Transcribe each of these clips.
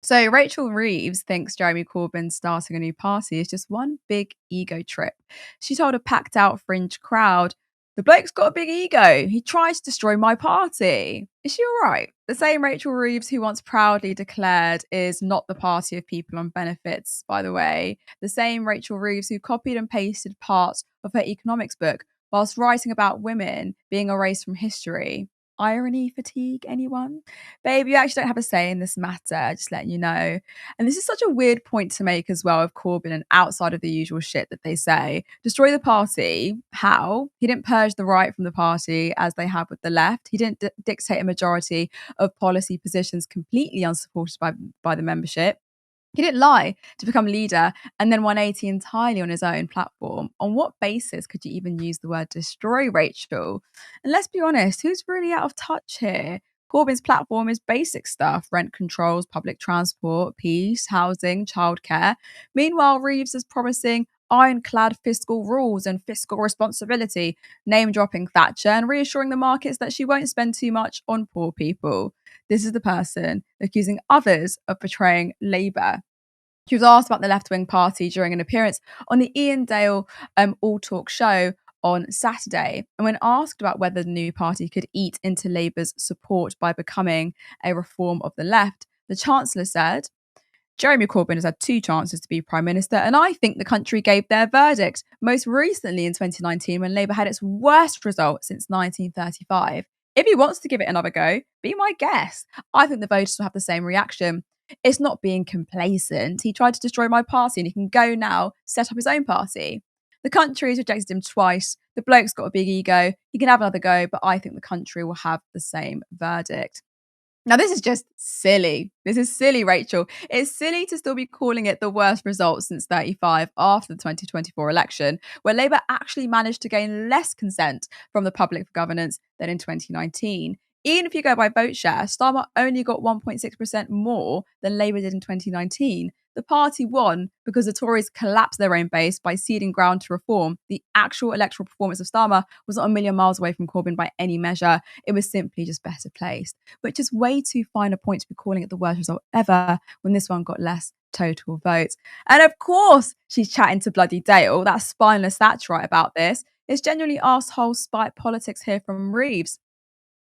So Rachel Reeves thinks Jeremy Corbyn starting a new party is just one big ego trip. She told a packed out fringe crowd, "The bloke's got a big ego. He tries to destroy my party." Is she all right? The same Rachel Reeves who once proudly declared is not the party of people on benefits, by the way. The same Rachel Reeves who copied and pasted parts of her economics book whilst writing about women being erased from history. Irony fatigue, anyone? Babe, you actually don't have a say in this matter, just letting you know. And this is such a weird point to make as well of Corbyn and outside of the usual shit that they say. Destroy the party. How? He didn't purge the right from the party as they have with the left. He didn't dictate a majority of policy positions completely unsupported by the membership. He didn't lie to become leader and then 180 entirely on his own platform. On what basis could you even use the word destroy, Rachel? And let's be honest, who's really out of touch here? Corbyn's platform is basic stuff: rent controls, public transport, peace, housing, childcare. Meanwhile, Reeves is promising ironclad fiscal rules and fiscal responsibility, name dropping Thatcher and reassuring the markets that she won't spend too much on poor people. This is the person accusing others of betraying Labour. She was asked about the left-wing party during an appearance on the Ian Dale All Talk show on Saturday. And when asked about whether the new party could eat into Labour's support by becoming a reform of the left, the Chancellor said, "Jeremy Corbyn has had two chances to be Prime Minister, and I think the country gave their verdict, most recently in 2019 when Labour had its worst result since 1935. If he wants to give it another go, be my guest. I think the voters will have the same reaction. It's not being complacent. He tried to destroy my party and he can go now, set up his own party. The country has rejected him twice. The bloke's got a big ego. He can have another go, but I think the country will have the same verdict." Now, this is just silly. This is silly, Rachel. It's silly to still be calling it the worst result since 35 after the 2024 election, where Labour actually managed to gain less consent from the public for governance than in 2019. Even if you go by vote share, Starmer only got 1.6% more than Labour did in 2019. The party won because the Tories collapsed their own base by ceding ground to reform. The actual electoral performance of Starmer was not a million miles away from Corbyn by any measure. It was simply just better placed, which is way too fine a point to be calling it the worst result ever when this one got less total votes. And of course, she's chatting to bloody Dale. That spineless Thatcherite about this. It's genuinely arsehole spite politics here from Reeves.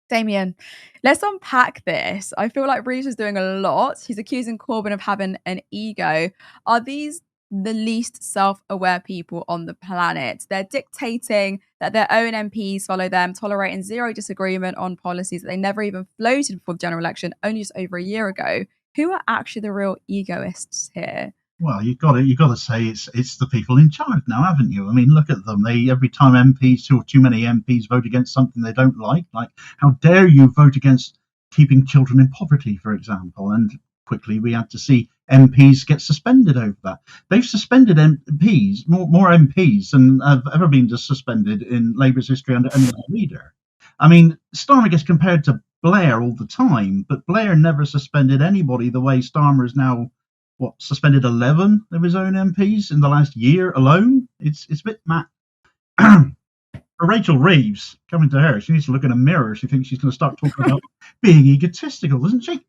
Damien, let's unpack this. I feel like Reeves is doing a lot. He's accusing Corbyn of having an ego. Are these the least self-aware people on the planet? They're dictating that their own MPs follow them, tolerating zero disagreement on policies that they never even floated before the general election only just over a year ago. Who are actually the real egoists here? Well, you've got to say it's the people in charge now, haven't you? I mean, look at them. They every time MPs or too many MPs vote against something they don't like how dare you vote against keeping children in poverty, for example, and quickly we had to see MPs get suspended over that. They've suspended MPs, more MPs than have ever been suspended in Labour's history under any leader. I mean, Starmer gets compared to Blair all the time, but Blair never suspended anybody the way Starmer is now. Suspended 11 of his own MPs in the last year alone? It's a bit mad. For Rachel Reeves, coming to her, she needs to look in a mirror. She thinks she's going to start talking about being egotistical, doesn't she?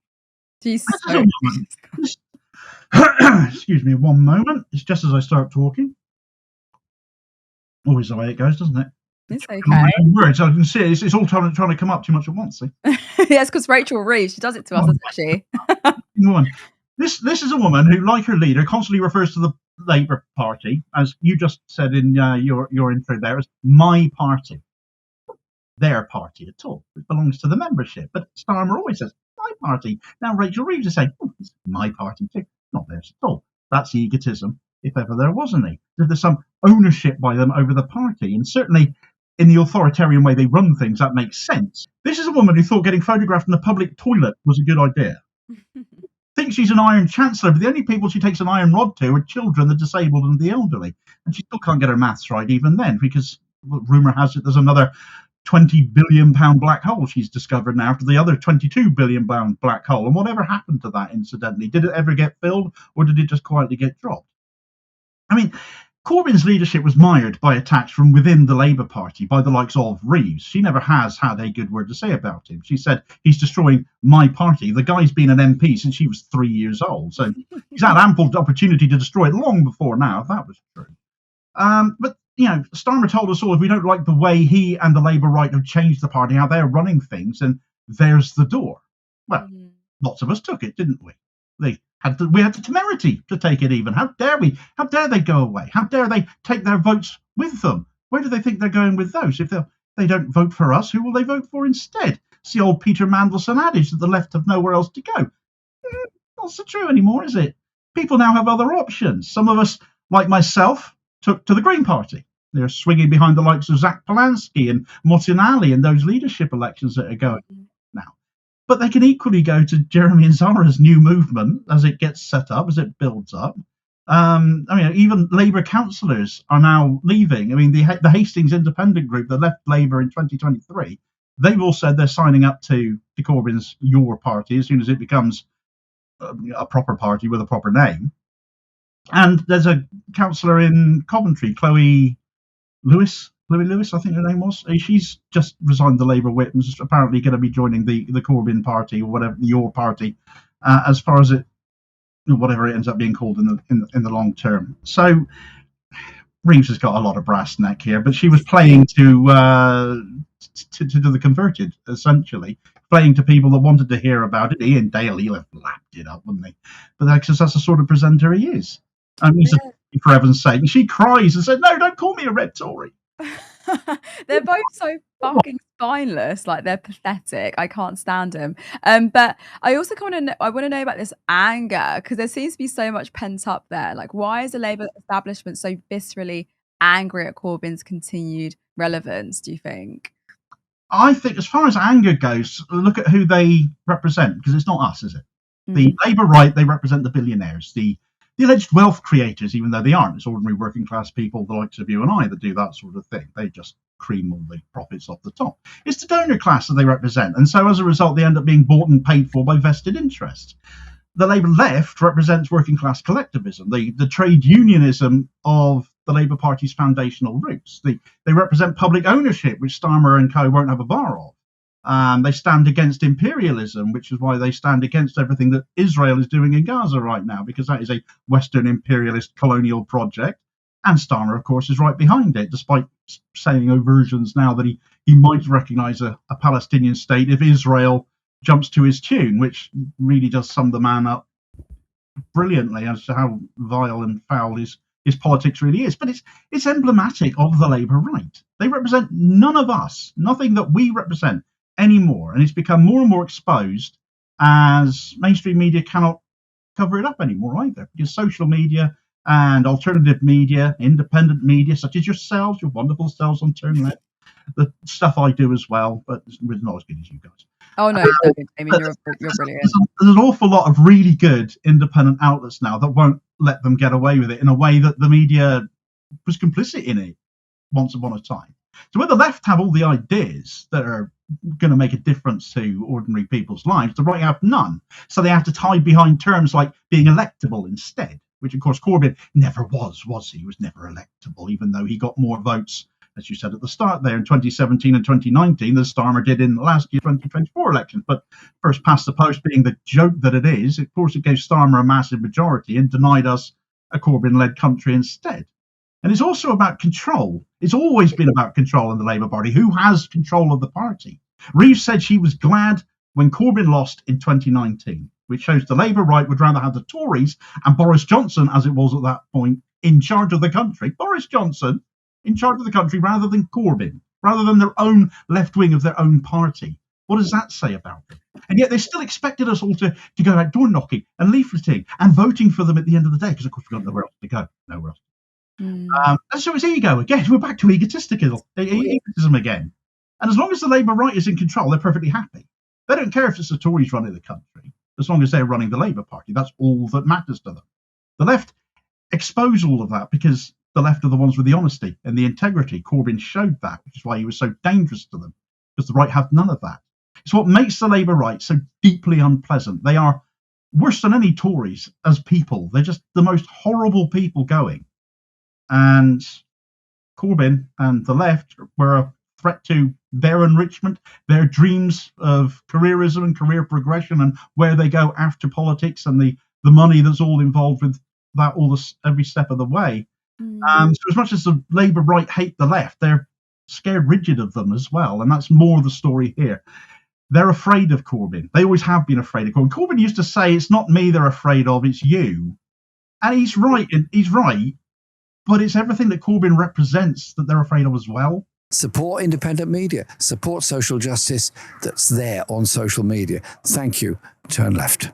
She's so excuse me one moment. It's just as I start talking. Always the way it goes, doesn't it? It's okay. Words, I can see it's all trying to come up too much at once. See? Yes, because Rachel Reeves, she does it to us, doesn't she? This is a woman who, like her leader, constantly refers to the Labour Party, as you just said in your intro there, as my party. Their party at all. It belongs to the membership. But Starmer always says, my party. Now Rachel Reeves is saying, it's my party too. Not theirs at all. That's egotism, if ever there was any. There's some ownership by them over the party. And certainly in the authoritarian way they run things, that makes sense. This is a woman who thought getting photographed in the public toilet was a good idea. Thinks she's an iron chancellor, but the only people she takes an iron rod to are children, the disabled and the elderly. And she still can't get her maths right even then, because rumour has it there's another £20 billion black hole she's discovered now after the other £22 billion black hole. And whatever happened to that, incidentally? Did it ever get filled, or did it just quietly get dropped? I mean, Corbyn's leadership was mired by attacks from within the Labour Party by the likes of Reeves. She never has had a good word to say about him. She said, he's destroying my party. The guy's been an MP since she was 3 years old. So he's had ample opportunity to destroy it long before now, if that was true. But, Starmer told us all, if we don't like the way he and the Labour right have changed the party, how they're running things, and there's the door. Well, lots of us took it, didn't we? We had the temerity to take it even. How dare we? How dare they go away? How dare they take their votes with them? Where do they think they're going with those? If they don't vote for us, who will they vote for instead? It's the old Peter Mandelson adage that the left have nowhere else to go. Not so true anymore, is it? People now have other options. Some of us, like myself, took to the Green Party. They're swinging behind the likes of Zach Polanski and Martin Ali in those leadership elections that are going now. But they can equally go to Jeremy and Zara's new movement as it gets set up, as it builds up. Even Labour councillors are now leaving. I mean, the Hastings Independent Group that left Labour in 2023, they've all said they're signing up to Corbyn's Your Party as soon as it becomes a proper party with a proper name. And there's a councillor in Coventry, Chloe Lewis, I think her name was. She's just resigned the Labour whip and is apparently going to be joining the Corbyn party or whatever, Your Party, as far as whatever it ends up being called in the long term. So Reeves has got a lot of brass neck here, but she was playing to the converted, essentially, playing to people that wanted to hear about it. Ian Dale, he'll have lapped it up, wouldn't he? But that's the sort of presenter he is. He's for heaven's sake. And she cries and said, "No, don't call me a red Tory." They're both so fucking spineless, like they're pathetic. I can't stand them. But I also want to know about this anger, because there seems to be so much pent up there. Like, why is the Labour establishment so viscerally angry at Corbyn's continued relevance, do you think? I think, as far as anger goes, look at who they represent, because it's not us, is it? The Labour right, they represent the billionaires, the alleged wealth creators, even though they aren't. It's ordinary working class people, the likes of you and I, that do that sort of thing. They just cream all the profits off the top. It's the donor class that they represent. And so as a result, they end up being bought and paid for by vested interests. The Labour left represents working class collectivism, the trade unionism of the Labour Party's foundational roots. They represent public ownership, which Starmer and co won't have a bar of. They stand against imperialism, which is why they stand against everything that Israel is doing in Gaza right now, because that is a Western imperialist colonial project. And Starmer, of course, is right behind it, despite saying versions now that he might recognise a Palestinian state if Israel jumps to his tune, which really does sum the man up brilliantly as to how vile and foul his politics really is. But it's emblematic of the Labour right. They represent none of us, nothing that we represent anymore, and it's become more and more exposed as mainstream media cannot cover it up anymore either, because social media and alternative media, independent media such as yourselves, your wonderful selves on Turn Left, the stuff I do as well, but it's not as good as you guys. Oh no, I mean, you're brilliant. There's an awful lot of really good independent outlets now that won't let them get away with it in a way that the media was complicit in it once upon a time. So where the left have all the ideas that are going to make a difference to ordinary people's lives, the right have none. So they have to hide behind terms like being electable instead, which of course Corbyn never was he? He was never electable, even though he got more votes, as you said at the start there, in 2017 and 2019 than Starmer did in last year's 2024 elections. But first past the post being the joke that it is, of course it gave Starmer a massive majority and denied us a Corbyn-led country instead. And it's also about control. It's always been about control in the Labour Party. Who has control of the party? Reeves said she was glad when Corbyn lost in 2019, which shows the Labour right would rather have the Tories and Boris Johnson, as it was at that point, in charge of the country. Boris Johnson in charge of the country rather than Corbyn, rather than their own left wing of their own party. What does that say about them? And yet they still expected us all to go out door knocking and leafleting and voting for them at the end of the day, because of course we've got nowhere else to go. Nowhere else. And so it's ego again. We're back to egotism again. And as long as the Labour right is in control, they're perfectly happy. They don't care if it's the Tories running the country, as long as they're running the Labour Party. That's all that matters to them. The left expose all of that because the left are the ones with the honesty and the integrity. Corbyn showed that, which is why he was so dangerous to them, because the right have none of that. It's what makes the Labour right so deeply unpleasant. They are worse than any Tories as people. They're just the most horrible people going. And Corbyn and the left were a threat to their enrichment, their dreams of careerism and career progression, and where they go after politics, and the money that's all involved with that every step of the way. So as much as the Labour right hate the left, they're scared rigid of them as well, and that's more the story here. They're afraid of Corbyn. They always have been afraid of Corbyn. Corbyn used to say, "It's not me they're afraid of, it's you," and he's right. He's right, but it's everything that Corbyn represents that they're afraid of as well. Support independent media. Support social justice that's there on social media. Thank you. Turn left.